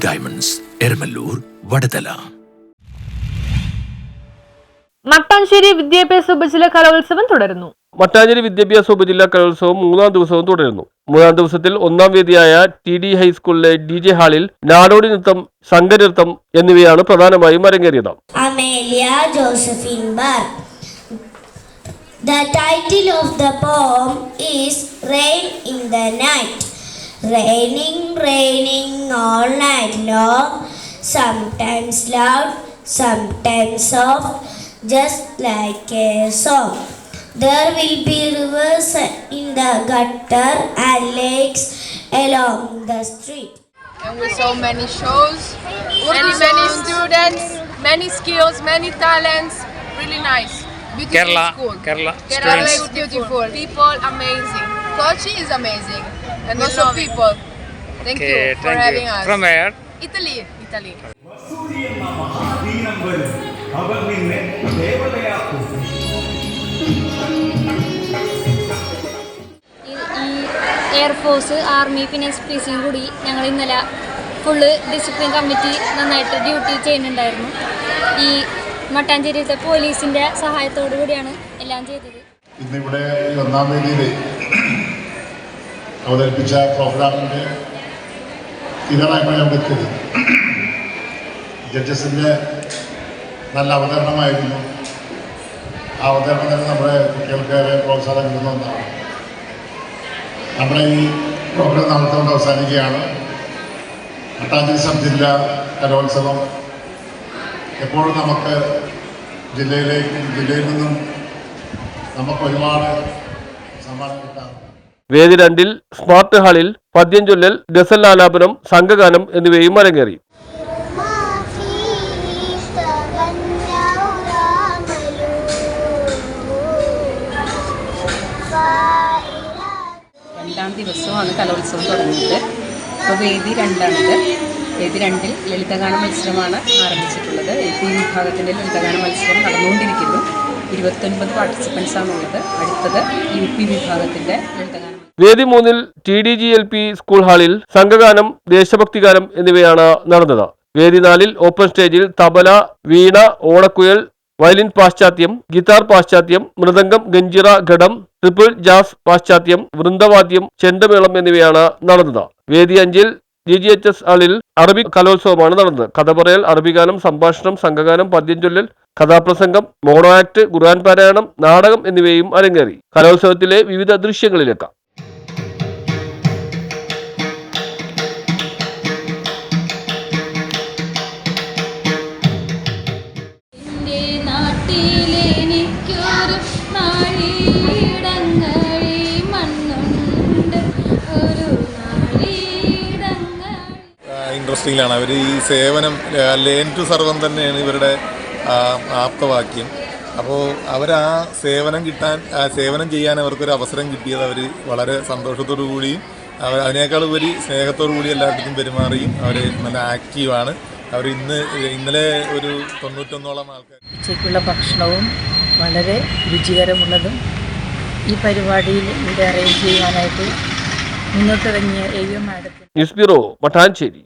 Diamonds, Eramallur, Vadathala. Mattancherry വിദ്യാഭ്യാസ ഉപജില്ല കലോത്സവം തുടരുന്നു. മട്ടാഞ്ചേരി വിദ്യാഭ്യാസ ഉപജില്ലാ കലോത്സവം 3-ാം ദിവസവും തുടരുന്നു. 3-ാം ദിവസത്തിൽ 1-ാം വേദിയായ TD ഹൈസ്കൂളിലെ DJ ഹാളിൽ നാടോടി നൃത്തം, സംഘനൃത്തം എന്നിവയാണ് പ്രധാനമായും അരങ്ങേറിയത്. Amelia Josephine bar. The title of the poem is Rain in the Night. Raining, raining all night long, sometimes loud, sometimes soft, just like a song. There will be rivers in the gutter and lakes along the street. And with so many shows, many students, many skills, many talents, really nice. Beautiful school. Kerala is beautiful. People amazing. Kochi is amazing. And also people. Thank you for having us. From where? Italy. Air force, army, പിന്നെ SPCയും കൂടി ഞങ്ങൾ ഇന്നലെ full discipline committee നന്നായിട്ട് duty ചെയ്യുന്നുണ്ടായിരുന്നു. ഈ മട്ടാഞ്ചേരിയിലത്തെ പോലീസിൻ്റെ സഹായത്തോടു കൂടിയാണ് എല്ലാം ചെയ്തത്. ഇന്നിവിടെ 1-ാം വേദിയിൽ അവതരിപ്പിച്ച പ്രോഗ്രാമിൻ്റെ തീരാറായപ്പോൾ ഞാൻ എത്തിയത്. ജഡ്ജസിൻ്റെ നല്ല അവതരണമായിരുന്നു. ആ അവതരണം തന്നെ നമ്മുടെ കുട്ടികൾക്കേറെ പ്രോത്സാഹനം കിട്ടുന്ന ഒന്നാണ്. നമ്മുടെ ഈ പ്രോഗ്രാം നടത്തുകൊണ്ട് അവസാനിക്കുകയാണ്. മട്ടാഞ്ചേരി സബ് ജില്ലാ കലോത്സവം എപ്പോഴും നമുക്ക് ജില്ലയിൽ നിന്നും നമുക്ക് ഒരുപാട് സമ്മാനം കിട്ടാറുണ്ട്. വേദി 2-ൽ സ്മാർട്ട് ഹാളിൽ പദ്യം ചൊല്ലൽ, ഗസൽ ആലാപനം, സംഘഗാനം എന്നിവയും അരങ്ങേറി. രണ്ടാം ദിവസമാണ് കലോത്സവം തുടങ്ങിയത്. ഇപ്പോൾ വേദി 2ആണിത്. വേദി 2-ൽ ലളിതഗാന മത്സരമാണ് ആരംഭിച്ചിട്ടുള്ളത്. LP വിഭാഗത്തിൻ്റെ ലളിതഗാന മത്സരം നടന്നുകൊണ്ടിരിക്കുന്നു. 29 പാർട്ടിസിപ്പൻസാണുള്ളത്. അടുത്തത് UP വിഭാഗത്തിൻ്റെ ലളിതഗാനം. വേദി 3-ൽ TDGLP സ്കൂൾ ഹാളിൽ സംഘഗാനം, ദേശഭക്തിഗാനം എന്നിവയാണ് നടന്നത്. വേദി 4-ൽ ഓപ്പൺ സ്റ്റേജിൽ തബല, വീണ, ഓണക്കുഴൽ, വയലിൻ പാശ്ചാത്യം, ഗിത്താർ പാശ്ചാത്യം, മൃദംഗം, ഗഞ്ചിറ, ഘടം, ട്രിപ്പിൾ ജാസ് പാശ്ചാത്യം, വൃന്ദവാദ്യം, ചെണ്ടമേളം എന്നിവയാണ് നടന്നത്. വേദി 5-ൽ GGHS ഹാളിൽ അറബി കലോത്സവമാണ് നടന്നത്. കഥ പറയൽ, അറബിഗാനം, സംഭാഷണം, സംഘഗാനം, പദ്യം ചൊല്ലൽ, കഥാപ്രസംഗം, മോണോ ആക്ട്, ഖുർആൻ പാരായണം, നാടകം എന്നിവയും അരങ്ങേറി. കലോത്സവത്തിലെ വിവിധ ദൃശ്യങ്ങളിലേക്ക് ഇൻട്രസ്റ്റിംഗിലാണ് അവർ ഈ സേവനം, ലേൺ ടു സർവം തന്നെയാണ് ഇവരുടെ ആപ്തവാക്യം. അപ്പോൾ അവർ ആ സേവനം ചെയ്യാൻ അവർക്കൊരു അവസരം കിട്ടിയത് അവർ വളരെ സന്തോഷത്തോടു കൂടിയും അതിനേക്കാൾ ഉപരി സ്നേഹത്തോടു കൂടി എല്ലാവർക്കും പെരുമാറിയും അവർ നല്ല ആക്റ്റീവാണ്. അവർ ഇന്നലെ ഒരു 91ഓളം ആൾക്കാർ. ഉച്ചയ്ക്കുള്ള ഭക്ഷണവും വളരെ രുചികരമുള്ളതും ഈ പരിപാടിയിൽ ഇവിടെ അറേഞ്ച് ചെയ്യാനായിട്ട് മുന്നോട്ടിറങ്ങിയ AU മാഡത്തിന്. News bureau, Mattancherry.